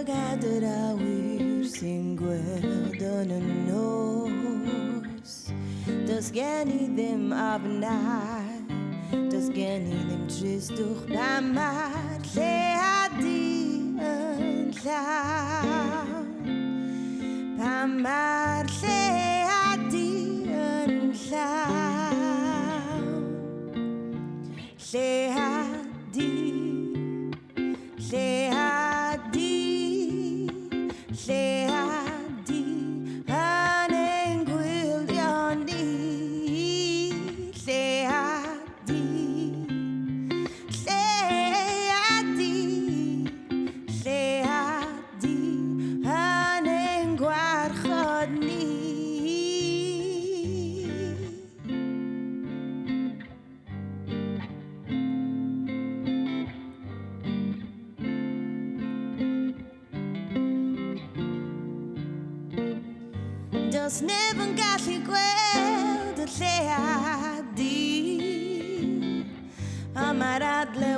Llygad a wir sy'n gweld yn y nos. Does gen I ddim ofnau, does gen I ddim tristwch na mae'r lleuad yn llawn. Pa mae'r lleuad yn llawn. Lleuad, lleuad, lleuad yn ein gwylio ni. Lleuad, lleuad, lleuad yn ein gwarchod ni. Does neb yn gallu gweld y lleuad, a mae'r adle